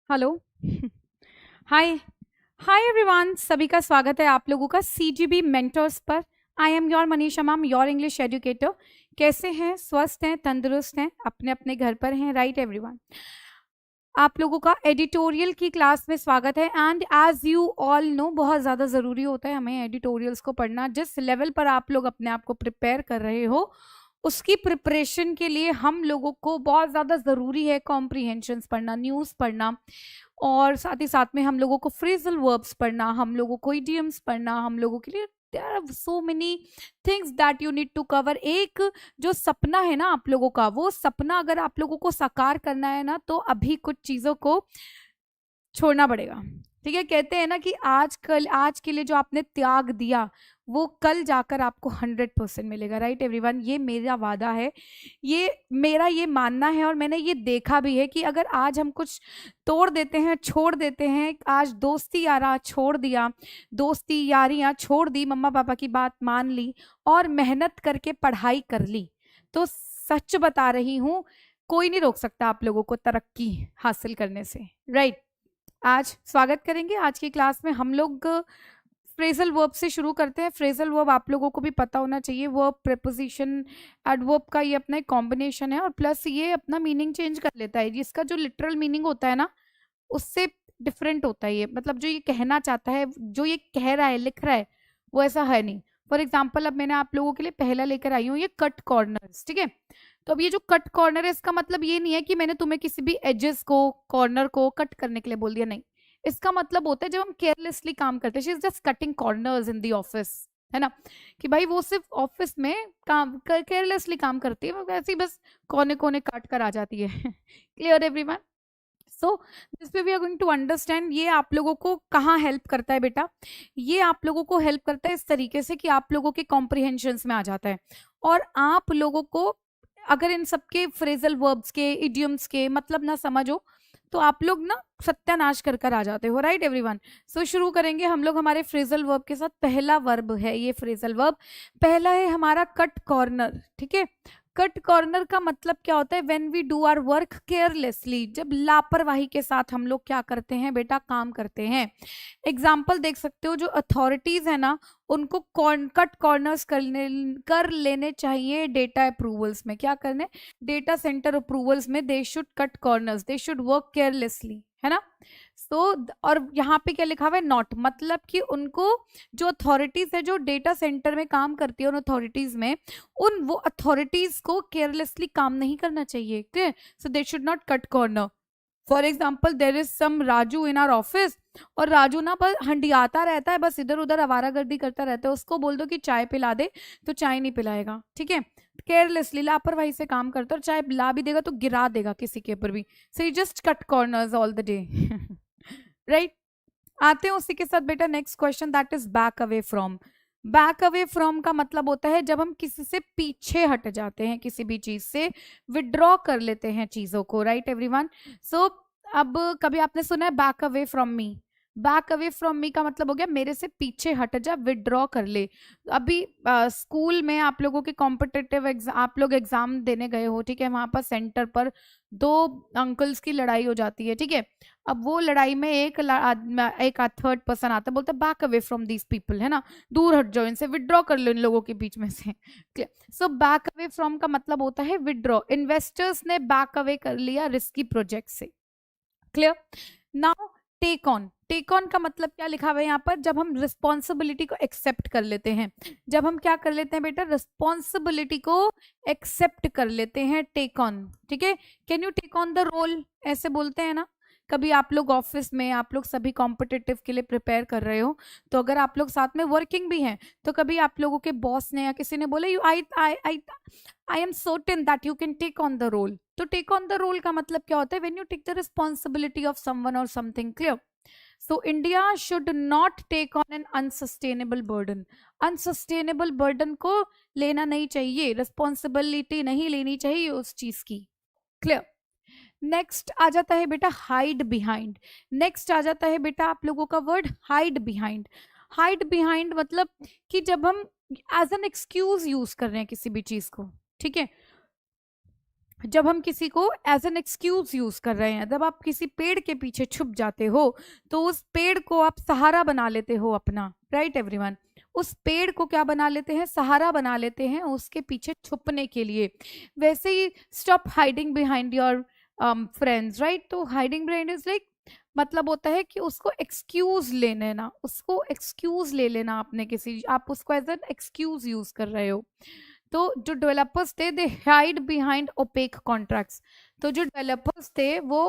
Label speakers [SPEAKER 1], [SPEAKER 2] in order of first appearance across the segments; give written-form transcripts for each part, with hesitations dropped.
[SPEAKER 1] Hello. हाय। Hi everyone, सभी का स्वागत है आप लोगों का सीजीबी मेंटर्स पर। I am your Manisha ma'am, your English educator. कैसे हैं? स्वस्थ हैं, तंदुरुस्त हैं, अपने अपने घर पर हैं, राइट एवरीवन? आप लोगों का एडिटोरियल की क्लास में स्वागत है। And as you all know, बहुत ज़्यादा ज़रूरी होता है हमें एडिटोरियल्स को पढ़ना। जिस लेवल पर आप लोग अपने आप को प्रिपेयर कर रहे हो, उसकी प्रिपरेशन के लिए हम लोगों को बहुत ज़्यादा ज़रूरी है कॉम्प्रीहेंशंस पढ़ना, न्यूज़ पढ़ना, और साथ ही साथ में हम लोगों को फ्रेजल वर्ब्स पढ़ना, हम लोगों को इडियम्स पढ़ना। हम लोगों के लिए there are so many things that you need to cover. एक जो सपना है ना आप लोगों का, वो सपना अगर आप लोगों को साकार करना है ना, तो अभी कुछ चीज़ों को छोड़ना पड़ेगा। ठीक है, कहते हैं ना कि आज के लिए जो आपने त्याग दिया, वो कल जाकर आपको 100% मिलेगा, राइट एवरीवन? ये मेरा वादा है, ये मेरा ये मानना है, और मैंने ये देखा भी है कि अगर आज हम कुछ तोड़ देते हैं, छोड़ देते हैं, आज दोस्ती यारा छोड़ दिया, दोस्ती यारियां छोड़ दी, मम्मा पापा की बात मान ली और मेहनत करके पढ़ाई कर ली, तो सच बता रही हूँ, कोई नहीं रोक सकता आप लोगों को तरक्की हासिल करने से, राइट? आज स्वागत करेंगे। आज की क्लास में हम लोग फ्रेजल वर्ब से शुरू करते हैं। फ्रेजल वर्ब आप लोगों को भी पता होना चाहिए, वर्ब प्रीपोजिशन एडवर्ब का ये अपना एक कॉम्बिनेशन है, और प्लस ये अपना मीनिंग चेंज कर लेता है। जिसका जो लिटरल मीनिंग होता है ना, उससे डिफरेंट होता है ये, मतलब जो ये कहना चाहता है, जो ये कह रहा है, लिख रहा है, वो ऐसा है नहीं। फॉर एग्जाम्पल, अब मैंने आप लोगों के लिए पहला लेकर आई हूँ ये कट कॉर्नर्स, ठीक है? तो अब ये जो कट कॉर्नर है, इसका मतलब ये नहीं है कि मैंने तुम्हें किसी भी एजेस को, कॉर्नर को कट करने के लिए बोल दिया, नहीं। इसका मतलब होता है जब हम केयरलेसली काम करते हैं, she is just cutting corners in the office, है ना? कि भाई वो सिर्फ ऑफिस में काम केयरलेसली काम करती है, वो ऐसे ही बस कोने कोने काट कर आ जाती है। Clear everyone? So this way we are going to understand ये आप लोगों को कहाँ हेल्प करता है बेटा। ये आप लोगों को हेल्प करता है इस तरीके से कि आप लोगों के कॉम्प्रिहेंशंस में आ जाता है, और आप लोगों को अगर इन सबके फ्रेजल वर्ब्स के, इडियम्स के मतलब ना समझो, तो आप लोग ना सत्यानाश कर कर आ जाते हो, राइट एवरीवन? सो शुरू करेंगे हम लोग हमारे फ्रेजल वर्ब के साथ। पहला वर्ब है ये फ्रेजल वर्ब, पहला है हमारा कट कॉर्नर, ठीक है? कट कॉर्नर का मतलब क्या होता है? When we do our work carelessly, जब लापरवाही के साथ हम लोग क्या करते हैं बेटा, काम करते हैं। एग्जाम्पल देख सकते हो, जो अथॉरिटीज है ना, उनको कट कॉर्नर्स कर लेने चाहिए डेटा अप्रूवल्स में। क्या करने? डेटा सेंटर अप्रूवल्स में they should cut corners, they should work carelessly, है ना? तो और यहाँ पे क्या लिखा हुआ है? नॉट, मतलब कि उनको, जो अथॉरिटीज है जो डेटा सेंटर में काम करती है, उन अथॉरिटीज में, उन वो अथॉरिटीज को केयरलेसली काम नहीं करना चाहिए, ठीक? So they should not cut corner. For example, there is some Raju in our office, और राजू ना बस हंडियाता रहता है, बस इधर उधर आवारागर्दी करता रहता है। उसको बोल दो कि चाय पिला दे, तो चाय नहीं पिलाएगा, ठीक है? केयरलेसली, लापरवाही से काम करता है, और चाय ला भी देगा तो गिरा देगा किसी के ऊपर भी। So you just cut corners all the day. Right? आते हैं उसी के साथ बेटा next question, that is back away from. Back away from का मतलब होता है जब हम किसी से पीछे हट जाते हैं, किसी भी चीज से विड्रॉ कर लेते हैं चीजों को, राइट एवरीवन? सो अब कभी आपने सुना है back away from me? Back away from me का मतलब हो गया मेरे से पीछे हट जा, विड्रॉ कर ले। अभी स्कूल में आप लोगों के कॉम्पिटिटिव एग्जाम, आप लोग एग्जाम देने गए हो, ठीक है? वहां पर सेंटर पर दो अंकल्स की लड़ाई हो जाती है, ठीक है? अब वो लड़ाई में एक थर्ड पर्सन आता है, बोलता है back away from these people, है ना? दूर हट जाओ इनसे, विड्रॉ कर लो इन लोगों के बीच में से। सो बैक अवे फ्रॉम का मतलब होता है विड्रॉ। इन्वेस्टर्स ने बैक अवे कर लिया रिस्की प्रोजेक्ट से। Clear? Now take on. Take on का मतलब क्या लिखा हुआ है यहाँ पर? जब हम रिस्पॉन्सिबिलिटी को एक्सेप्ट कर लेते हैं, जब हम क्या कर लेते हैं बेटा, रिस्पॉन्सिबिलिटी को एक्सेप्ट कर लेते हैं, टेक ऑन, ठीक है? Can you take on the role, ऐसे बोलते हैं ना। कभी आप लोग ऑफिस में, आप लोग सभी कॉम्पिटिटिव के लिए प्रिपेयर कर रहे हो, तो अगर आप लोग साथ में वर्किंग भी हैं, तो कभी आप लोगों के बॉस ने या किसी ने बोला, you I I I I am certain that you can take on the role, तो टेक ऑन द रोल का मतलब क्या होता है? When you take the responsibility of someone और something, clear? So India should not take on an unsustainable burden. Unsustainable burden को लेना नहीं चाहिए, रिस्पॉन्सिबिलिटी नहीं लेनी चाहिए उस चीज की, क्लियर? नेक्स्ट आ जाता है बेटा हाइड बिहाइंड। नेक्स्ट आ जाता है बेटा आप लोगों का word hide behind. Hide behind मतलब कि जब हम एज एन एक्सक्यूज यूज कर रहे हैं किसी भी चीज को, ठीक है, जब हम किसी को एज एन एक्सक्यूज यूज कर रहे हैं, जब आप किसी पेड़ के पीछे छुप जाते हो तो उस पेड़ को आप सहारा बना लेते हो अपना, राइट एवरीवन? उस पेड़ को क्या बना लेते हैं? सहारा बना लेते हैं उसके पीछे छुपने के लिए। वैसे ही stop hiding behind your friends, right? तो हाइडिंग बिहाइंड इज लाइक मतलब होता है कि उसको एक्सक्यूज ले लेना, उसको एक्सक्यूज ले लेना आपने किसी, आप उसको एज एन एक्सक्यूज यूज कर रहे हो। तो जो डेवलपर्स थे दे हाइड बिहाइंड ओपेक कॉन्ट्रैक्ट्स। तो जो डेवलपर्स थे वो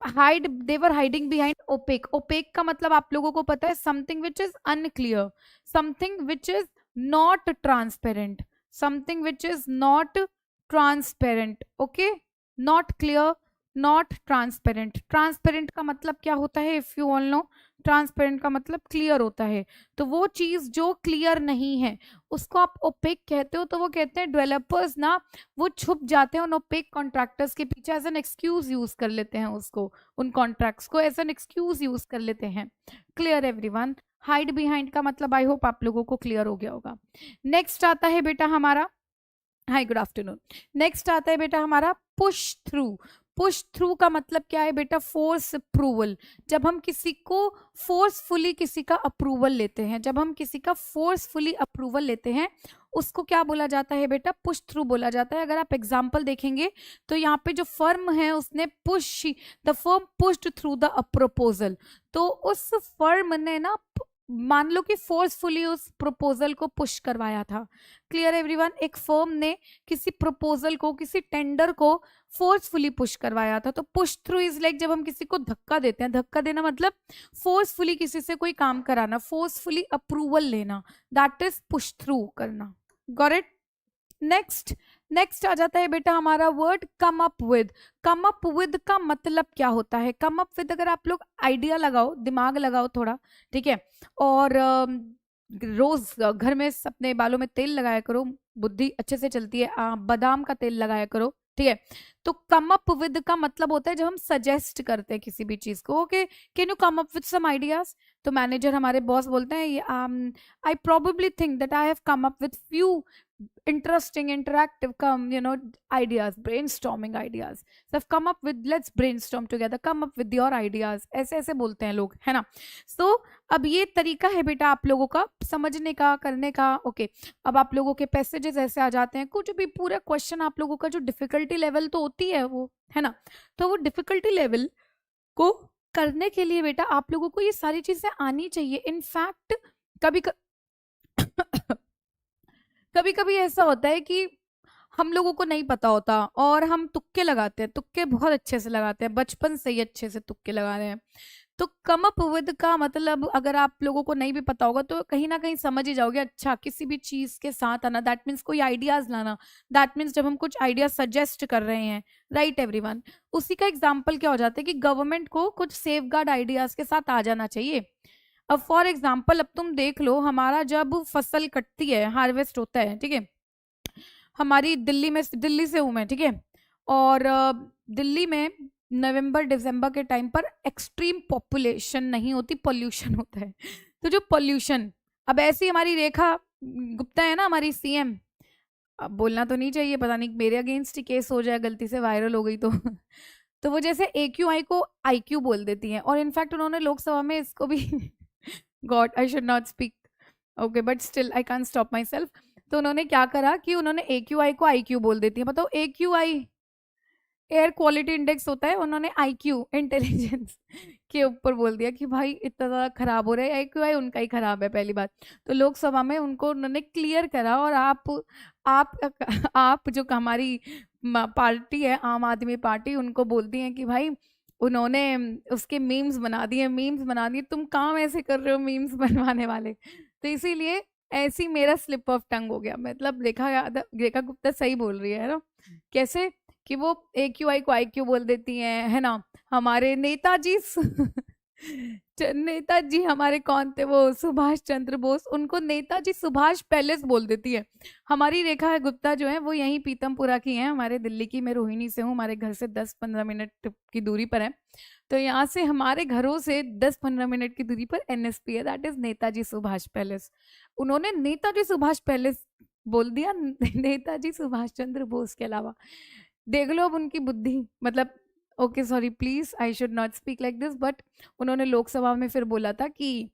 [SPEAKER 1] हाइड, दे वर हाइडिंग बिहाइंड ओपेक। ओपेक का मतलब आप लोगों को पता है something which is unclear, something which is not transparent, something which is not transparent, okay? Not clear, not transparent. Transparent का मतलब क्या होता है? If you all no, transparent का मतलब क्लियर होता है। तो वो चीज जो क्लियर नहीं है उसको आप ओपेक कहते हो। तो वो कहते हैं डेवलपर्स ना वो छुप जाते हैं उन ओपेक कॉन्ट्रैक्टर्स के पीछे, एज एन एक्सक्यूज यूज कर लेते हैं उसको, उन कॉन्ट्रैक्ट्स को एज एन एक्सक्यूज यूज कर लेते हैं। Clear everyone? हाइड बिहाइंड का मतलब आई होप आप लोगों को क्लियर हो गया होगा। नेक्स्ट आता है बेटा हमारा, हाय गुड आफ्टरनून। नेक्स्ट आता है बेटा हमारा पुश थ्रू। पुश थ्रू का मतलब क्या है बेटा? Force approval. जब हम किसी को फोर्सफुली किसी का अप्रूवल लेते हैं, जब हम किसी का फोर्सफुली अप्रूवल लेते हैं उसको क्या बोला जाता है बेटा? पुश थ्रू बोला जाता है। अगर आप एग्जाम्पल देखेंगे तो यहाँ पे जो फर्म है उसने push, the firm pushed through the proposal. तो उस फर्म ने ना मान लो कि फोर्सफुली उस प्रपोजल को पुश करवाया था। Clear everyone? एक फर्म ने किसी प्रपोजल को, किसी टेंडर को फोर्सफुली पुश करवाया था। तो पुश थ्रू इज लाइक जब हम किसी को धक्का देते हैं, धक्का देना मतलब फोर्सफुली किसी से कोई काम कराना, फोर्सफुली अप्रूवल लेना, दैट इज पुश थ्रू करना। Got it? नेक्स्ट, नेक्स्ट आ जाता है बेटा हमारा word come up with. Come up with का मतलब क्या होता है? कम अप विद, अगर आप लोग आइडिया लगाओ, दिमाग लगाओ थोड़ा, ठीक है, और रोज घर में अपने बालों में तेल लगाया करो, बुद्धि अच्छे से चलती है, बादाम का तेल लगाया करो, ठीक है? तो कम अप विद का मतलब होता है जब हम सजेस्ट करते हैं किसी भी चीज को, okay, can you come up with some ideas? तो मैनेजर, हमारे बॉस बोलते हैं I probably think that I have come up with few interesting interactive ideas, brainstorming ideas, so I've come up with, let's brainstorm together, come up with your ideas, ऐसे ऐसे बोलते हैं लोग, है ना? so, अब ये तरीका है बेटा आप लोगों का समझने का, करने का, ओके? अब आप लोगों के पैसेजेस ऐसे आ जाते हैं, कुछ भी पूरा क्वेश्चन आप लोगों का जो डिफिकल्टी लेवल तो होती है वो, है ना? तो वो डिफिकल्टी लेवल को करने के लिए बेटा आप लोगों को ये सारी चीजें आनी चाहिए। इनफैक्ट कभी कभी कभी ऐसा होता है कि हम लोगों को नहीं पता होता और हम तुक्के लगाते हैं, तुक्के बहुत अच्छे से लगाते हैं, बचपन से ही अच्छे से तुक्के लगा रहे हैं। तो कम अप विद का मतलब अगर आप लोगों को नहीं भी पता होगा तो कहीं ना कहीं समझ ही जाओगे, अच्छा किसी भी चीज के साथ आना, दैट मीन्स कोई आइडियाज लाना, दैट मीन्स जब हम कुछ आइडिया सजेस्ट कर रहे हैं, राइट एवरीवन? उसी का एग्जाम्पल क्या हो जाता है कि गवर्नमेंट को कुछ सेफ गार्ड आइडियाज के साथ आ जाना चाहिए। अब फॉर एग्जाम्पल, अब तुम देख लो, हमारा जब फसल कटती है, हार्वेस्ट होता है, ठीक है, हमारी दिल्ली में, दिल्ली से हूं मैं, ठीक है, और दिल्ली में नवंबर दिसंबर के टाइम पर एक्सट्रीम पॉपुलेशन नहीं होती, पोल्यूशन होता है। तो जो पोल्यूशन, अब ऐसी हमारी रेखा गुप्ता है ना हमारी सीएम, अब बोलना तो नहीं चाहिए, पता नहीं मेरे अगेंस्ट ही केस हो जाए, गलती से वायरल हो गई तो वो जैसे AQI को IQ बोल देती हैं, और इनफैक्ट उन्होंने लोकसभा में इसको भी God I should not speak, okay, but still I can't stop my self. तो उन्होंने क्या करा कि उन्होंने AQI को IQ बोल देती है। बताओ, AQI एयर क्वालिटी इंडेक्स होता है, उन्होंने IQ इंटेलिजेंस के ऊपर बोल दिया कि भाई इतना ज़्यादा खराब हो रहा है, AQI उनका ही खराब है, पहली बात। तो लोकसभा में उनको उन्होंने क्लियर करा, और आप जो हमारी पार्टी है, आम आदमी पार्टी, उनको बोलती हैं कि भाई उन्होंने उसके मीम्स बना दिए, मीम्स बना दिए, तुम काम ऐसे कर रहे हो मीम्स बनवाने वाले। तो इसीलिए ऐसी मेरा स्लिप ऑफ टंग हो गया, मतलब रेखा गुप्ता सही बोल रही है ना? कैसे कि वो ए क्यू आई को आई क्यू बोल देती हैं, है ना। हमारे नेताजी नेताजी हमारे कौन थे, वो सुभाष चंद्र बोस, उनको नेताजी सुभाष पैलेस बोल देती है। हमारी रेखा गुप्ता जो है वो यहीं पीतमपुरा की है, हमारे दिल्ली की, मैं रोहिणी से हूँ, हमारे घर से 10-15 मिनट की दूरी पर है। तो यहाँ से हमारे घरों से 10-15 मिनट की दूरी पर एनएसपी है, that is Netaji Subhash palace. उन्होंने नेताजी सुभाष पैलेस बोल दिया नेताजी सुभाष चंद्र बोस के अलावा। देख लो अब उनकी बुद्धि, मतलब okay sorry please I should not speak like this, but उन्होंने लोकसभा में फिर बोला था कि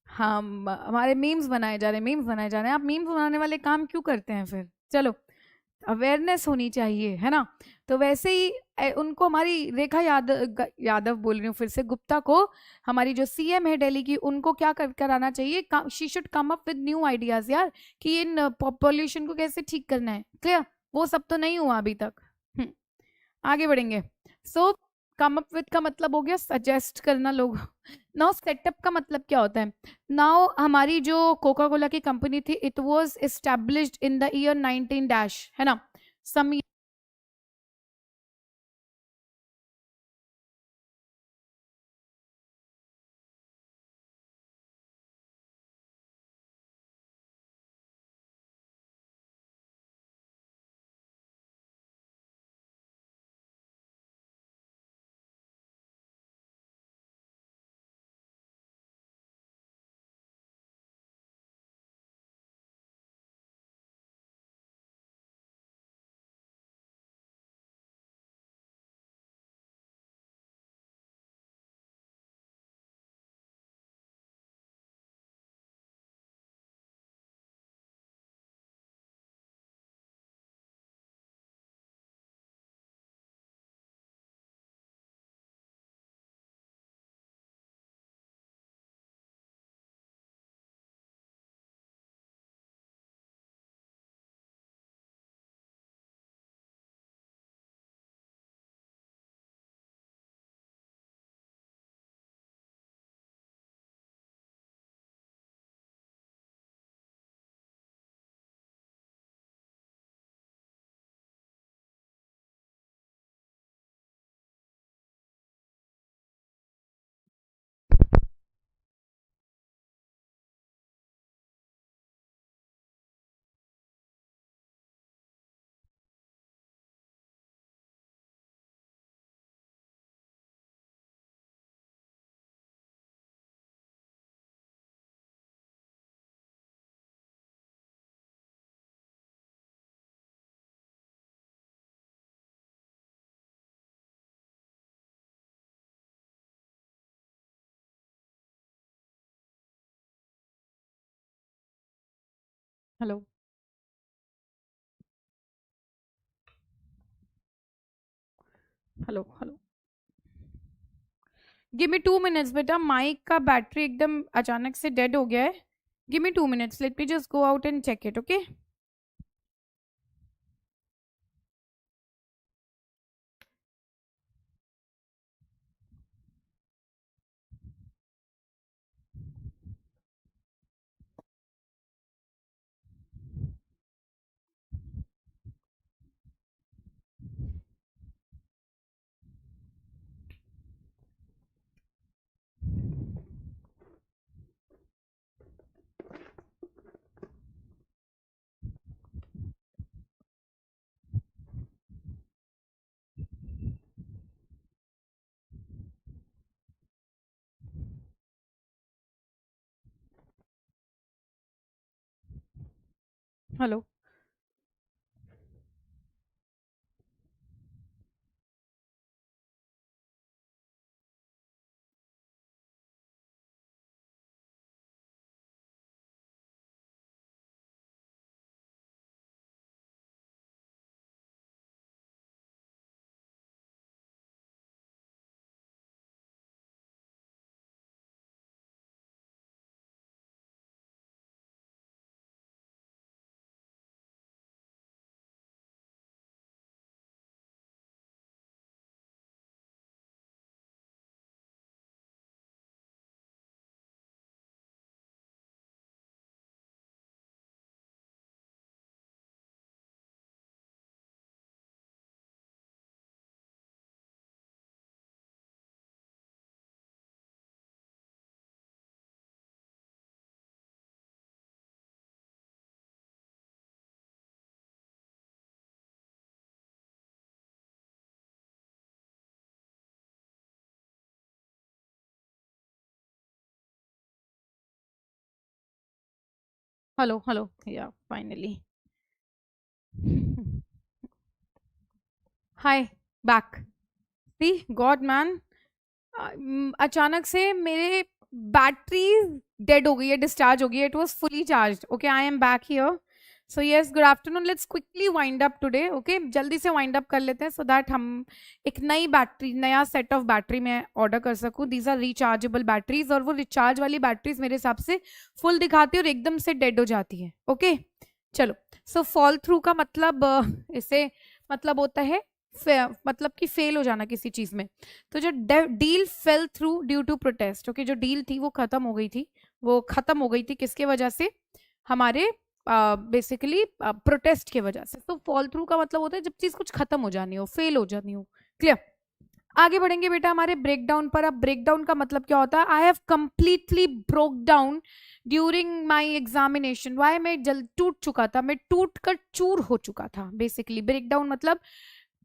[SPEAKER 1] हम हमारे मीम्स बनाए जा रहे हैं, मीम्स बनाए जा रहे हैं। आप मीम्स बनाने वाले काम क्यों करते हैं फिर? चलो, अवेयरनेस होनी चाहिए, है ना। तो वैसे ही उनको, हमारी रेखा यादव बोल रही हूँ फिर से, गुप्ता को, हमारी जो सीएम है दिल्ली की, उनको क्या कराना चाहिए, she should come up with new ideas यार, कि इन पॉपुलेशन को कैसे ठीक करना है। क्लियर? वो सब तो नहीं हुआ अभी तक। आगे बढ़ेंगे। सो कम अप विद का मतलब हो गया सजेस्ट करना लोग। नाउ सेटअप का मतलब क्या होता है? नाउ हमारी जो कोका कोला की कंपनी थी, it was established in the year 19 dash, है ना, some. Hello, hello, hello. Give me 2 minutes बेटा, माइक का बैटरी एकदम अचानक से डेड हो गया है। Give me 2 minutes, let me just go out and check it, okay. Hello. hello, yeah, finally. Hi, back. See, God man, अचानक से मेरे बैटरी डेड हो गई है, डिस्चार्ज हो गई है. It was fully charged. Okay, I am back here. So yes, good afternoon. Let's quickly wind up today. Okay, जल्दी से वाइंड अप कर लेते हैं सो दैट हम एक नई बैटरी, नया सेट ऑफ बैटरी में ऑर्डर कर सकूं. दीज आर रिचार्जेबल बैटरीज, और वो रिचार्ज वाली बैटरीज मेरे हिसाब से फुल दिखाती है और एकदम से डेड हो जाती है. ओके, चलो. सो फॉल थ्रू का मतलब इसे मतलब होता है मतलब कि फेल हो जाना किसी चीज में. तो जो deal fell through due to protest. Okay, जो डील थी वो खत्म हो गई थी. वो खत्म हो गई थी किसके वजह से? हमारे बेसिकली प्रोटेस्ट की वजह से. तो फॉल थ्रू का मतलब होता है जब चीज कुछ खत्म हो जानी हो, फेल हो जानी हो. क्लियर? आगे बढ़ेंगे बेटा हमारे ब्रेक डाउन पर. अब ब्रेक डाउन का मतलब क्या होता है? I have completely broke down during my examination. Why? मैं जल टूट चुका था, मैं टूट कर चूर हो चुका था. बेसिकली ब्रेक डाउन मतलब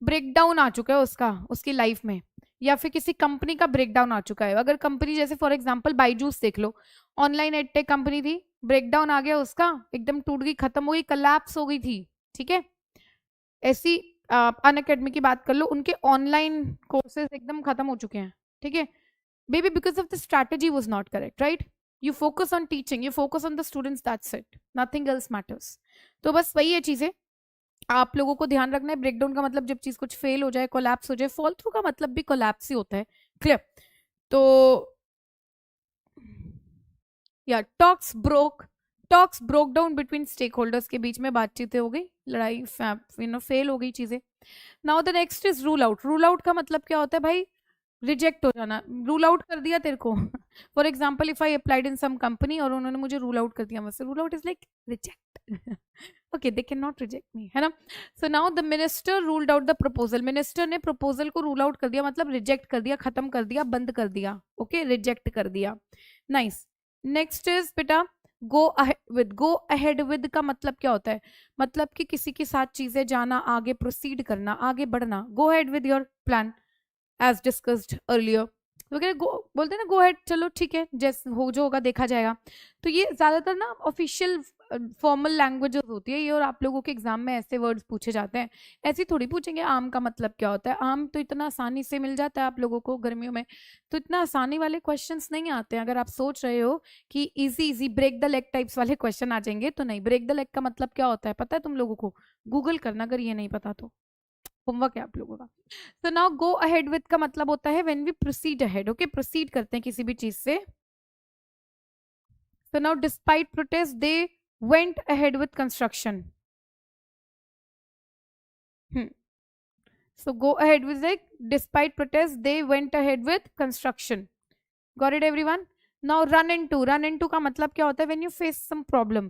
[SPEAKER 1] ब्रेकडाउन आ चुका है उसका, उसकी लाइफ में, या फिर किसी कंपनी का ब्रेकडाउन आ चुका है. अगर कंपनी जैसे फॉर एग्जांपल बाईजूस देख लो, ऑनलाइन एडटेक कंपनी थी, ब्रेकडाउन आ गया उसका, एकदम टूट गई, खत्म हो गई, कलैप्स हो गई थी. ठीक है, ऐसी अनअकैडमी की बात कर लो, उनके ऑनलाइन कोर्सेज एकदम खत्म हो चुके हैं. ठीक है baby, because of the strategy was not correct. Right? You focus on teaching, you focus on the students, that's it, nothing else matters. तो बस वही है चीजें आप लोगों को ध्यान रखना है. ब्रेकडाउन का मतलब जब चीज कुछ फेल हो जाए, कोलैप्स हो जाए. फॉल थ्रू का मतलब भी कोलैप्स ही होता है. क्लियर? तो या talks broke down between stakeholders, के बीच में बातचीतें हो गई, लड़ाई फेल हो गई चीजें. Now the next is rule out. Rule out का मतलब क्या होता है भाई? रिजेक्ट हो जाना. रूल आउट कर दिया तेरे को. For example if I applied in some company और उन्होंने मुझे रूल आउट कर दिया. वैसे rule out is like reject. Okay, they can not reject me, है ना? So now the minister ruled out the proposal. Minister ने प्रपोजल को रूल आउट कर दिया, मतलब रिजेक्ट कर दिया, खत्म कर दिया, बंद कर दिया. ओके, रिजेक्ट कर दिया. नाइस. नेक्स्ट इज बेटा गो ahead with. Go ahead with का मतलब क्या होता है? मतलब कि किसी के साथ चीजें जाना, आगे प्रोसीड करना, आगे बढ़ना. Go ahead with your plan as discussed earlier. वगैरह बोलते हैं ना, गो हेड, चलो ठीक है, जैसे हो जो होगा देखा जाएगा. तो ये ज्यादातर ना ऑफिशियल फॉर्मल लैंग्वेजेस होती है ये, और आप लोगों के एग्जाम में ऐसे वर्ड्स पूछे जाते हैं. ऐसे थोड़ी पूछेंगे आम का मतलब क्या होता है. आम तो इतना आसानी से मिल जाता है आप लोगों को गर्मियों में, तो इतना आसानी वाले क्वेश्चंस नहीं आते हैं. अगर आप सोच रहे हो कि easy easy break the leg types वाले क्वेश्चन आ जाएंगे, तो नहीं. ब्रेक द लेग का मतलब क्या होता है पता है तुम लोगों को? गूगल करना अगर ये नहीं पता तो, होमवर्क है आप लोगों का. तो नाउ गो अहेड विद का मतलब होता है when we proceed ahead. Okay, proceed करते हैं किसी भी चीज से. So now despite protest they went ahead with construction. So go ahead with like despite protest they went ahead with construction. Got it everyone? Now run into. Run into का मतलब क्या होता है? When you face some problem.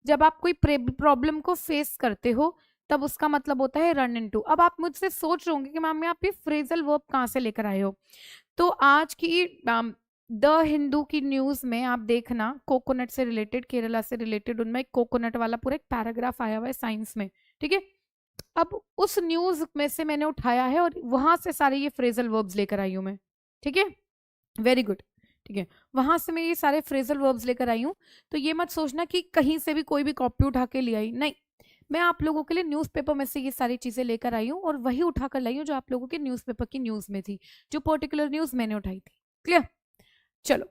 [SPEAKER 1] जब आप कोई problem को face करते हो तब उसका मतलब होता है रन इनटू. अब आप मुझसे सोच रहे होंगे कि मैम आप ये फ्रेजल वर्ब कहाँ से लेकर आए हो. तो आज की द हिंदू की न्यूज में आप देखना, कोकोनट से रिलेटेड, केरला से रिलेटेड, उनमें एक कोकोनट वाला पूरा एक पैराग्राफ आया हुआ है साइंस में. ठीक है, अब उस न्यूज में से मैंने उठाया है और वहां से सारे ये फ्रेजल वर्ब्स लेकर आई हूं मैं. ठीक है, वेरी गुड. ठीक है, वहां से मैं ये सारे फ्रेजल वर्ब्स लेकर आई हूँ. तो ये मत सोचना कि कहीं से भी कोई भी कॉपी उठा के ले आई, नहीं. मैं आप लोगों के लिए न्यूज़पेपर में से ये सारी चीजें लेकर आई हूँ और वही उठाकर लाई हूँ जो आप लोगों के न्यूज़पेपर की न्यूज में थी, जो पर्टिकुलर न्यूज मैंने उठाई थी. क्लियर? चलो,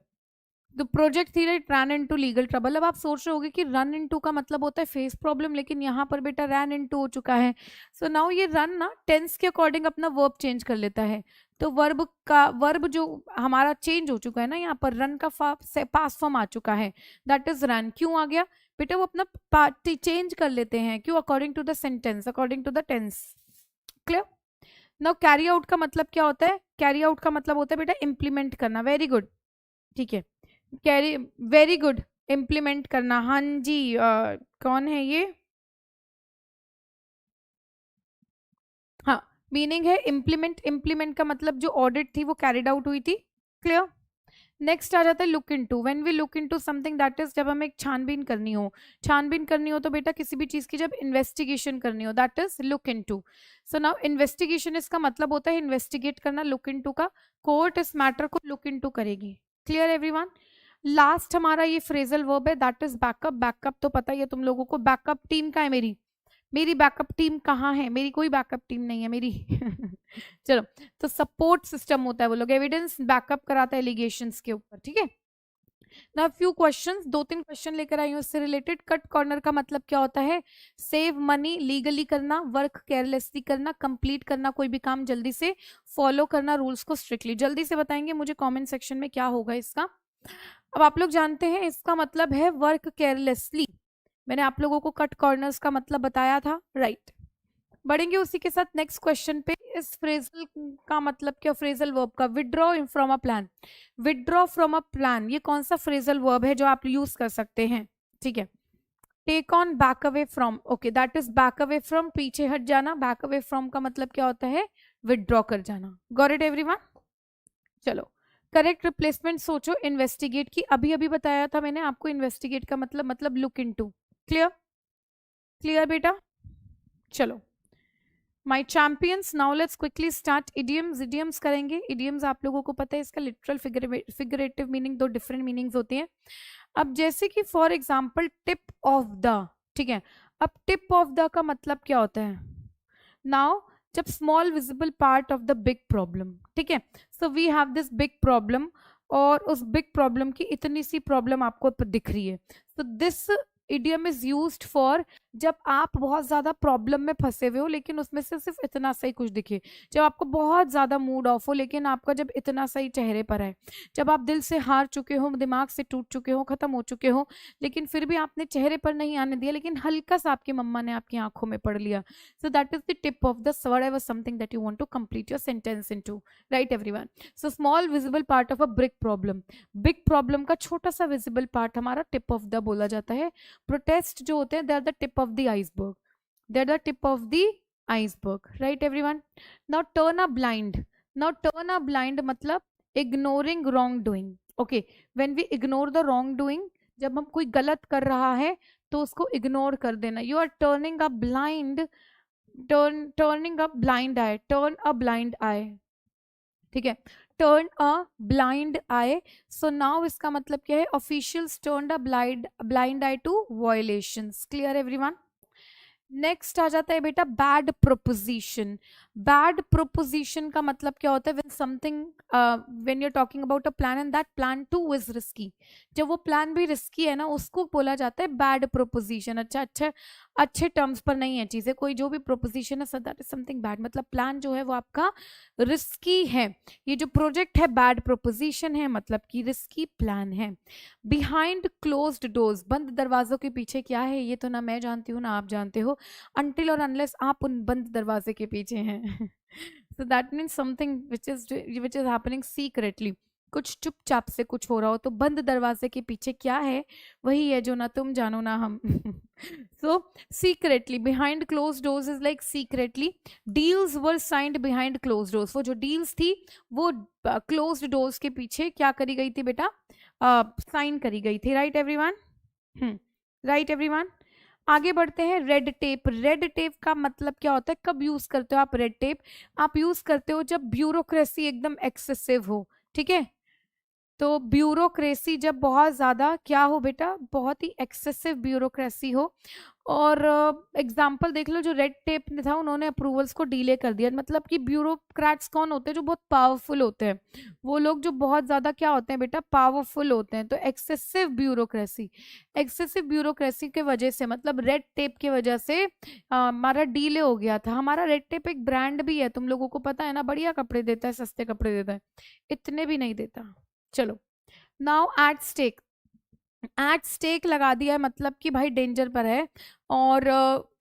[SPEAKER 1] तो प्रोजेक्ट थी रन इनटू लीगल ट्रबल. अब आप सोच रहे होगे कि रन इनटू का मतलब होता है फेस प्रॉब्लम, लेकिन यहाँ पर बेटा रन इनटू हो चुका है. सो नाउ ये रन ना टेंस के अकॉर्डिंग अपना वर्ब चेंज कर लेता है. तो वर्ब जो हमारा चेंज हो चुका है ना, यहाँ पर रन का पास फॉर्म आ चुका है, दैट इज रन. क्यों आ गया बेटा? वो अपना चेंज कर लेते हैं. क्यों? According to the sentence, according to the tense. Clear? Now carry out का मतलब क्या होता है? कैरी आउट का मतलब होता है बेटा इम्प्लीमेंट करना. Very good. ठीक है, कैरी, वेरी गुड, इम्प्लीमेंट करना. हाँ जी, कौन है ये? हाँ, मीनिंग है इम्प्लीमेंट. इम्प्लीमेंट का मतलब जो ऑडिट थी वो कैरिड आउट हुई थी. क्लियर? नेक्स्ट आ जाता है look into. When we look into something, that is जब हमें एक छानबीन करनी हो. छानबीन करनी हो तो बेटा किसी भी चीज की जब इन्वेस्टिगेशन करनी हो, that is look into. So now investigation इसका मतलब होता है इन्वेस्टिगेट करना. लुक इनटू का कोर्ट इस मैटर को लुक इनटू करेगी. Clear everyone? लास्ट हमारा ये फ्रेजल वर्ब है, दैट इज बैकअप। बैकअप तो पता ही है तुम लोगों को। बैकअप टीम का है मेरी, मेरी बैकअप टीम कहाँ है? मेरी कोई बैकअप टीम नहीं है मेरी। चलो, तो सपोर्ट सिस्टम होता है वो लोग, एविडेंस बैकअप कराता है एलिगेशंस के ऊपर, ठीक है। ना फ्यू क्वेश्चंस, 2-3 क्वेश्चन लेकर आई हूँ इससे रिलेटेड। कट कॉर्नर का मतलब क्या होता है? सेव मनी, लीगली करना, वर्क केयरलेसली करना, कंप्लीट करना कोई भी काम जल्दी से, फॉलो करना रूल्स को स्ट्रिक्टली। जल्दी से बताएंगे मुझे कमेंट सेक्शन में क्या होगा इसका। अब आप लोग जानते हैं इसका मतलब है वर्क केयरलेसली। मैंने आप लोगों को कट कॉर्नर्स का मतलब बताया था, राइट। बढ़ेंगे उसी के साथ नेक्स्ट क्वेश्चन पे। इस फ्रेजल का मतलब क्या? फ्रेजल वर्ब का withdraw from a plan. Withdraw from a plan ये कौन सा फ्रेजल वर्ब है जो आप यूज कर सकते हैं? ठीक है। Take on, back away from, okay that is back away from, पीछे हट जाना। बैक अवे फ्रॉम का मतलब क्या होता है? विड्रॉ कर जाना। Got it everyone? चलो, करेक्ट रिप्लेसमेंट सोचो। इन्वेस्टिगेट की अभी अभी बताया था मैंने आपको। इन्वेस्टिगेट का मतलब लुक इनटू। क्लियर? क्लियर बेटा? चलो, my champions, now let's quickly start. Idioms, idioms करेंगे। इडियम्स आप लोगों को पता है इसका लिटरल फिगरेटिव मीनिंग, दो डिफरेंट मीनिंग्स होती हैं। अब जैसे कि for example tip of the, ठीक है। अब टिप ऑफ द का मतलब क्या होता है? नाउ जब small visible part of the big problem, ठीक है। So we have this big problem, और उस बिग प्रॉब्लम की इतनी सी प्रॉब्लम आपको दिख रही है। तो this idiom is used for जब आप बहुत ज्यादा प्रॉब्लम में फंसे हुए हो लेकिन उसमें से सिर्फ इतना सा ही कुछ दिखे। जब आपको बहुत ज्यादा मूड ऑफ हो लेकिन आपका जब इतना सा ही चेहरे पर है। जब आप दिल से हार चुके हो, दिमाग से टूट चुके हो, खत्म हो चुके हो, लेकिन फिर भी आपने चेहरे पर नहीं आने दिया, लेकिन हल्का सा आपकी मम्मा ने आपकी आंखों में पढ़ लिया। So that is the tip of the whatever something that you want to complete your sentence into, right everyone? So small visible part of a big problem, big problem का छोटा सा visible part हमारा tip of the बोला जाता है। Protest जो होते हैं they are the tip of the iceberg, they are the tip of the iceberg, right everyone? Now turn a blind, now turn a blind मतलब ignoring wrongdoing, okay, when we ignore the wrongdoing, जब हम कोई गलत कर रहा है तो उसको इग्नोर कर देना। You are turning a blind, turning a blind eye, turn a blind eye, ठीक है। Turn a blind eye. So now इसका मतलब क्या है? Officials turn a blind eye to violations. Clear everyone? Next आ जाता है बेटा बैड प्रोपोजिशन। बैड प्रोपोजिशन का मतलब क्या होता है? When something, when you are talking about a plan and that plan to is risky, जब वो प्लान भी रिस्की है ना, उसको बोला जाता है बैड प्रोपोजिशन। अच्छा अच्छा, अच्छे टर्म्स पर नहीं है चीजें, कोई जो भी प्रोपोजिशन है सो दैट इज समथिंग बैड, मतलब प्लान जो है वो आपका रिस्की है। ये जो प्रोजेक्ट है बैड प्रोपोजिशन है, मतलब कि रिस्की प्लान है। बिहाइंड क्लोज्ड डोर्स, बंद दरवाजों के पीछे क्या है ये तो ना मैं जानती हूँ ना आप जानते हो, अनटिल और अनलेस आप उन बंद दरवाजे के पीछे हैं। So that means something which is happening secretly, कुछ चुपचाप से कुछ हो रहा हो। तो बंद दरवाजे के पीछे क्या है? वही है जो ना तुम जानो ना हम। So secretly, behind close doors is like secretly. Deals were signed behind close doors, वो जो डील्स थी वो क्लोज्ड डोर्स के पीछे क्या करी गई थी बेटा? साइन करी गई थी। Right everyone? Right everyone? आगे बढ़ते हैं। रेड टेप, रेड टेप का मतलब क्या होता है? कब यूज करते हो आप रेड टेप? आप यूज करते हो जब ब्यूरोक्रेसी एकदम एक्सेसिव हो, ठीक है। तो ब्यूरोक्रेसी जब बहुत ज़्यादा क्या हो बेटा? बहुत ही एक्सेसिव ब्यूरोक्रेसी हो। और एग्जाम्पल देख लो, जो रेड टेप ने था उन्होंने अप्रूवल्स को डिले कर दिया। मतलब कि ब्यूरोक्रेट्स कौन होते हैं? जो बहुत पावरफुल होते हैं, वो लोग जो बहुत ज़्यादा क्या होते हैं बेटा? पावरफुल होते हैं। तो एक्सेसिव ब्यूरोक्रेसी, एक्सेसिव ब्यूरोक्रेसी के वजह से, मतलब रेड टेप की वजह से हमारा डिले हो गया था। हमारा रेड टेप एक ब्रांड भी है, तुम लोगों को पता है ना, बढ़िया कपड़े देता है, सस्ते कपड़े देता है, इतने भी नहीं देता। चलो, now at stake, at stake लगा दिया है मतलब कि भाई डेंजर पर है और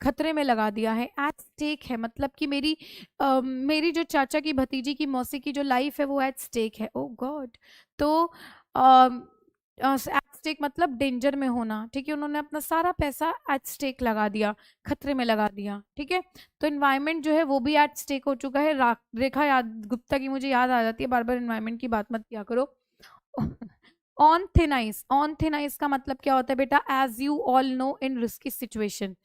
[SPEAKER 1] खतरे में लगा दिया है। एट स्टेक है मतलब कि मेरी जो चाचा की, भतीजी की, मौसी की जो लाइफ है वो एट स्टेक है। ओ गॉड। तो एट स्टेक मतलब डेंजर में होना, ठीक है। उन्होंने अपना सारा पैसा एट स्टेक लगा दिया, खतरे में लगा दिया, ठीक है। तो इन्वायरमेंट जो है वो भी एट स्टेक हो चुका है। रेखा याद गुप्ता की मुझे याद आ जाती है, बार बार इन्वायरमेंट की बात मत किया करो। On thin ice, on thin ice का मतलब क्या होता है बेटा? As you all know in risky situation,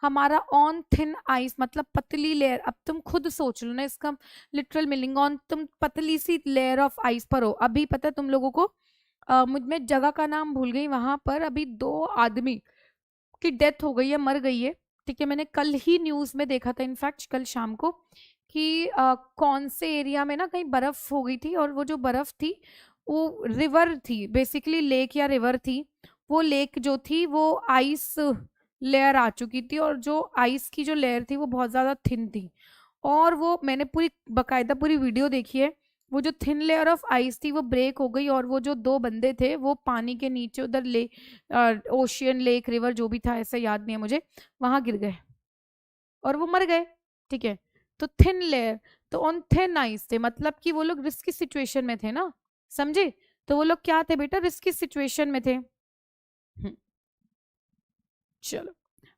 [SPEAKER 1] हमारा ऑन थिन आइस मतलब पतली लेयर। अब तुम खुद सोच लो ना इसका लिटरल मीनिंग। ऑन, तुम पतली सी लेयर ऑफ आइस पर हो। अभी पता है तुम लोगों को मैं जगह का नाम भूल गई, वहां पर अभी 2 आदमी की डेथ हो गई है, मर गई है। ठीक है, मैंने कल ही न्यूज में देखा था, इनफैक्ट कल शाम को, कि कौन से एरिया में ना कहीं बर्फ हो गई थी, और वो जो बर्फ थी वो रिवर थी, बेसिकली लेक या रिवर थी। वो लेक जो थी वो आइस लेयर आ चुकी थी, और जो आइस की जो लेयर थी वो बहुत ज्यादा थिन थी। और वो मैंने पूरी बकायदा पूरी वीडियो देखी है, वो जो थिन लेयर ऑफ आइस थी वो ब्रेक हो गई, और वो जो 2 बंदे थे वो पानी के नीचे उधर ले ओशियन लेक रिवर जो भी था, ऐसा याद नहीं है मुझे, वहां गिर गए और वो मर गए। ठीक है, तो थिन लेयर, तो ऑन थिन आइस थे, मतलब कि वो लोग रिस्की सिचुएशन में थे ना, समझे? तो वो लोग क्या थे बेटा, रिस्की सिचुएशन में थे। चलो